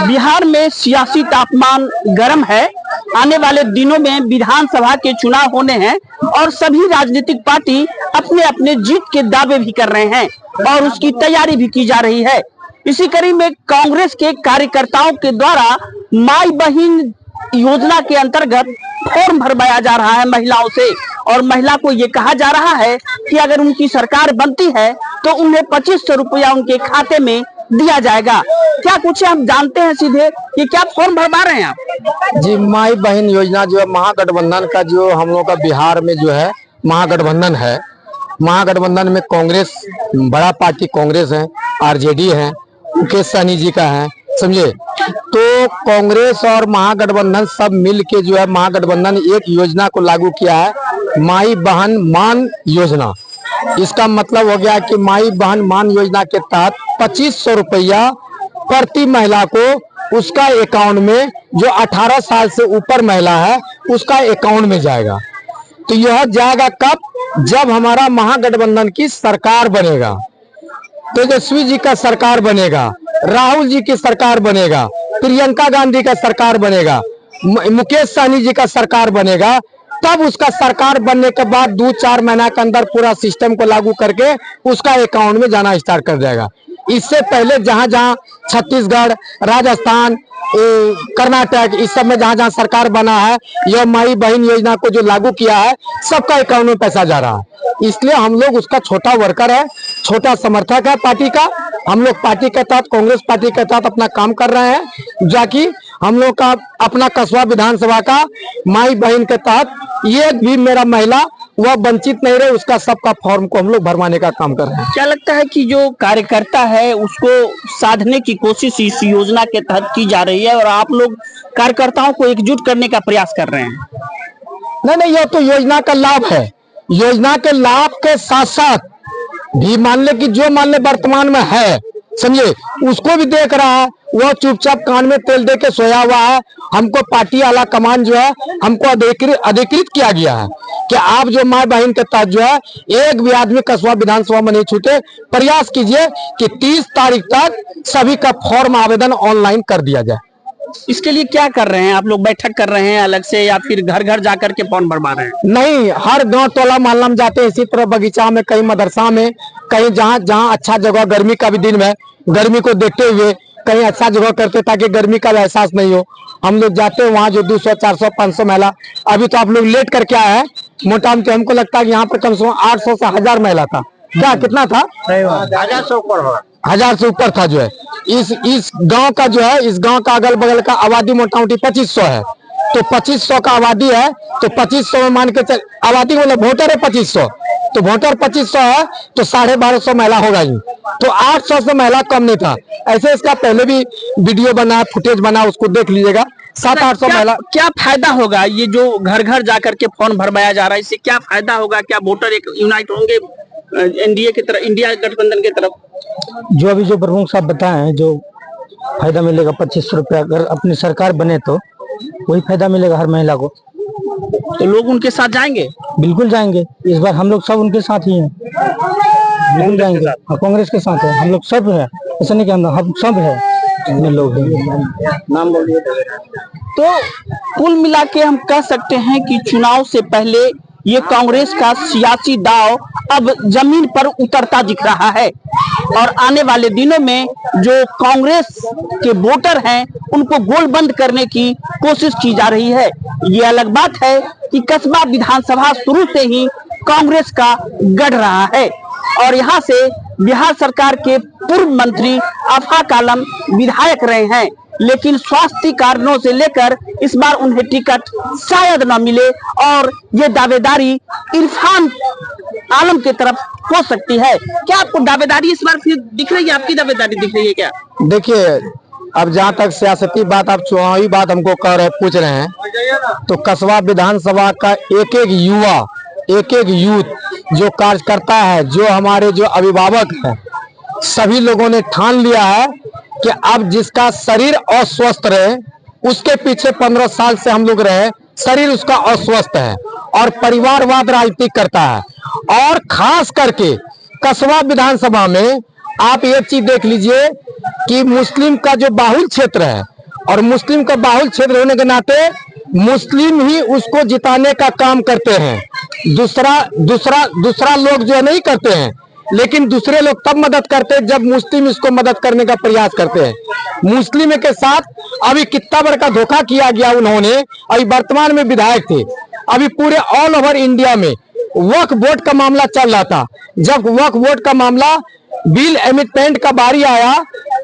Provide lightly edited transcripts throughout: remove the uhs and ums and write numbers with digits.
बिहार में सियासी तापमान गर्म है। आने वाले दिनों में विधानसभा के चुनाव होने हैं और सभी राजनीतिक पार्टी अपने अपने जीत के दावे भी कर रहे हैं और उसकी तैयारी भी की जा रही है। इसी कड़ी में कांग्रेस के कार्यकर्ताओं के द्वारा माई बहन योजना के अंतर्गत फॉर्म भरवाया जा रहा है महिलाओं से, और महिला को ये कहा जा रहा है कि अगर उनकी सरकार बनती है तो उन्हें 2500 रुपया उनके खाते में दिया जाएगा। क्या कुछ हम जानते हैं सीधे कि क्या फॉर्म भरवा रहे हैं आप? जी, माई बहन योजना जो है महागठबंधन का, जो हम लोग का बिहार में जो है महागठबंधन है। महागठबंधन में कांग्रेस, बड़ा पार्टी कांग्रेस है, आरजेडी है, मुकेश सहनी जी का है, समझे। तो कांग्रेस और महागठबंधन सब मिल के जो है महागठबंधन एक योजना को लागू किया है, माई बहन मान योजना। इसका मतलब हो गया कि माई बहन मान योजना के तहत 2500 रुपया प्रति महिला को उसका अकाउंट में, जो 18 साल से ऊपर महिला है उसका अकाउंट में जाएगा। तो यह जाएगा कब? जब हमारा महागठबंधन की सरकार बनेगा, तेजस्वी जी का सरकार बनेगा, राहुल जी की सरकार बनेगा, प्रियंका गांधी का सरकार बनेगा, मुकेश सहनी जी का सरकार बनेगा, तब उसका सरकार बनने के बाद 2-4 महीना के अंदर पूरा सिस्टम को लागू करके उसका अकाउंट में जाना स्टार्ट कर देगा। इससे पहले जहां जहां छत्तीसगढ़, राजस्थान, कर्नाटक, इस सब में जहां जहां सरकार बना है, यह माई बहन योजना को जो लागू किया है सबका अकाउंट में पैसा जा रहा है। इसलिए हम लोग उसका छोटा वर्कर है, छोटा समर्थक है पार्टी का। हम लोग पार्टी के तहत, कांग्रेस पार्टी के तहत अपना काम कर रहे हैं, जाकि हम लोग का अपना कस्बा विधानसभा का माई बहन के तहत ये भी मेरा महिला वह वंचित नहीं रहे, उसका सबका फॉर्म को हम लोग भरवाने का काम कर रहे हैं। क्या लगता है कि जो कार्यकर्ता है उसको साधने की कोशिश इस योजना के तहत की जा रही है और आप लोग कार्यकर्ताओं को एकजुट करने का प्रयास कर रहे हैं? नहीं, यह तो योजना का लाभ है। योजना के लाभ के साथ साथ भी मान ले कि जो मान ले वर्तमान में है, समझे, उसको भी देख रहा है। वो चुपचाप कान में तेल दे के सोया हुआ है। हमको पार्टी आला कमान जो है हमको अधिकृत किया गया है कि आप जो माई बहन के तहत जो है एक भी आदमी कस्बा विधानसभा में नहीं छूटे। प्रयास कीजिए कि 30 तारीख तक सभी का फॉर्म आवेदन ऑनलाइन कर दिया जाए। इसके लिए क्या कर रहे हैं आप लोग? बैठक कर रहे हैं अलग से या फिर घर घर जाकर के फॉर्म भरवा रहे हैं? नहीं, हर गांव टोला मोहल्ला में जाते हैं। इसी तरह बगीचा में, कहीं मदरसा में, कहीं जहां जहां अच्छा जगह, गर्मी का भी दिन में गर्मी को देखते हुए कहीं अच्छा जगह करते ताकि गर्मी का एहसास नहीं हो। हम लोग जाते हैं वहाँ जो 200, 400, 500 महिला। अभी तो आप लोग लेट करके आए हैं, मोटा मोटी हमको लगता है कि यहाँ पर कम से कम 800 से 1000 महिला था। क्या, कितना था? 1000 से ऊपर। 1000 से ऊपर था जो है। इस गांव का जो है, इस गांव का अगल बगल का आबादी मोटा मोटी 2500 है। तो 2500 का आबादी है, तो 2500 में मान के चल, आबादी मतलब वोटर है 2500, तो वोटर 2500 है तो 1250 महिला होगा ही। तो 800 से महिला कम नहीं था। ऐसे इसका पहले भी वीडियो बना, फुटेज बना, उसको देख लीजिएगा। 700-800 महिला। क्या फायदा होगा ये जो घर घर जाकर के फॉर्म भरवाया जा रहा है? इससे क्या फायदा होगा? क्या वोटर एक यूनाइट होंगे एनडीए की तरफ, इंडिया गठबंधन की तरफ? जो अभी जो प्रमुख साहब बताए, जो फायदा मिलेगा 2500 रुपया, अगर अपनी सरकार बने तो वही फायदा मिलेगा हर महिला को। तो लोग उनके साथ जाएंगे? बिल्कुल जाएंगे। इस बार हम लोग सब उनके साथ ही हैं, बिल्कुल जाएंगे। कांग्रेस के साथ है, हम लोग सब है, ऐसा नहीं कि हम सब है, इतने लोग हैं। नाम बोलिए। तो कुल मिला के हम कह सकते हैं कि चुनाव से पहले ये कांग्रेस का सियासी दांव अब जमीन पर उतरता दिख रहा है और आने वाले दिनों में जो कांग्रेस के वोटर हैं उनको गोलबंद करने की कोशिश की जा रही है। ये अलग बात है कि कस्बा विधानसभा शुरू से ही कांग्रेस का गढ़ रहा है और यहाँ से बिहार सरकार के पूर्व मंत्री आफाक आलम विधायक रहे हैं, लेकिन स्वास्थ्य कारणों से लेकर इस बार उन्हें टिकट शायद न मिले और ये दावेदारी इरफान आलम की तरफ हो सकती है। क्या आपको दावेदारी इस बार फिर दिख रही है? आपकी दावेदारी दिख रही है क्या? देखिए, अब जहाँ तक सियासती बात, आप चुनावी बात हमको पूछ रहे हैं, तो कस्बा विधानसभा का एक एक युवा, एक एक यूथ जो कार्यकर्ता है, जो हमारे जो अभिभावक है, सभी लोगों ने ठान लिया है कि अब जिसका शरीर अस्वस्थ रहे, उसके पीछे 15 साल से हम लोग रहे, शरीर उसका अस्वस्थ है और परिवारवाद राजनीति करता है। और खास करके कस्बा विधानसभा में आप एक चीज देख लीजिए कि मुस्लिम का जो बाहुल क्षेत्र है और मुस्लिम का बाहुल क्षेत्र होने के नाते मुस्लिम ही उसको जिताने का काम करते हैं। दूसरा लोग जो है नहीं करते हैं, लेकिन दूसरे लोग तब मदद करते हैं जब मुस्लिम इसको मदद करने का प्रयास करते हैं। मुस्लिम के साथ अभी कितना बड़ा धोखा किया गया उन्होंने। अभी वर्तमान में विधायक थे, अभी पूरे ऑल ओवर इंडिया में वक्फ बोर्ड का मामला चल रहा था। जब वक्फ बोर्ड का मामला बिल एमिटमेंट का बारी आया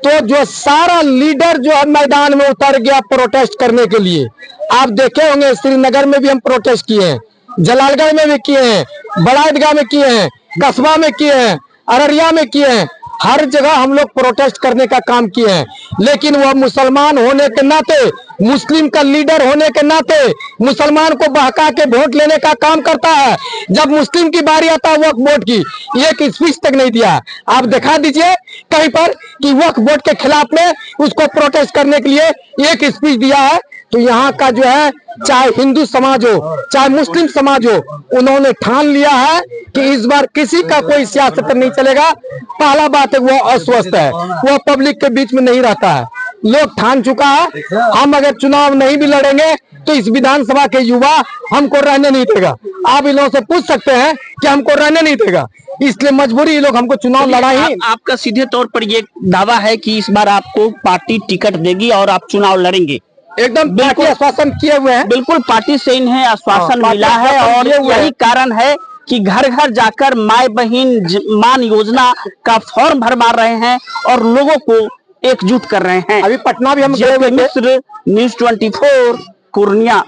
तो जो सारा लीडर जो है मैदान में उतर गया प्रोटेस्ट करने के लिए। आप देखे होंगे श्रीनगर में भी हम प्रोटेस्ट किए हैं, जलालगढ़ में भी किए हैं, बड़ा ईदगाह में किए हैं, कस्बा में किए हैं, अररिया में किए हैं। हर जगह हम लोग प्रोटेस्ट करने का काम किए हैं। लेकिन वह मुसलमान होने के नाते, मुस्लिम का लीडर होने के नाते मुसलमान को बहका के वोट लेने का काम करता है। जब मुस्लिम की बारी आता है वक्फ बोर्ड की, एक स्पीच तक नहीं दिया। आप दिखा दीजिए कहीं पर कि वक्फ बोर्ड के खिलाफ में उसको प्रोटेस्ट करने के लिए एक स्पीच दिया है। तो यहाँ का जो है, चाहे हिंदू समाज हो चाहे मुस्लिम समाज हो, उन्होंने ठान लिया है कि इस बार किसी का कोई सियासत नहीं चलेगा। पहला बात है वो अस्वस्थ है, वो पब्लिक के बीच में नहीं रहता है। लोग ठान चुका है, हम अगर चुनाव नहीं भी लड़ेंगे तो इस विधानसभा के युवा हमको रहने नहीं देगा। आप इन लोगों से पूछ सकते हैं कि हमको रहने नहीं देगा, इसलिए मजबूरी ये लोग हमको चुनाव लड़ा ही। आपका सीधे तौर पर ये दावा है कि इस बार आपको पार्टी टिकट देगी और आप चुनाव लड़ेंगे? एकदम बिल्कुल आश्वासन किए हुए हैं। बिल्कुल, पार्टी से इन्हें आश्वासन मिला है और यही कारण है कि घर घर जाकर माई बहन मान योजना का फॉर्म भरवा रहे हैं और लोगों को एकजुट कर रहे हैं। अभी पटना भी हम न्यूज़ 24 पूर्णिया।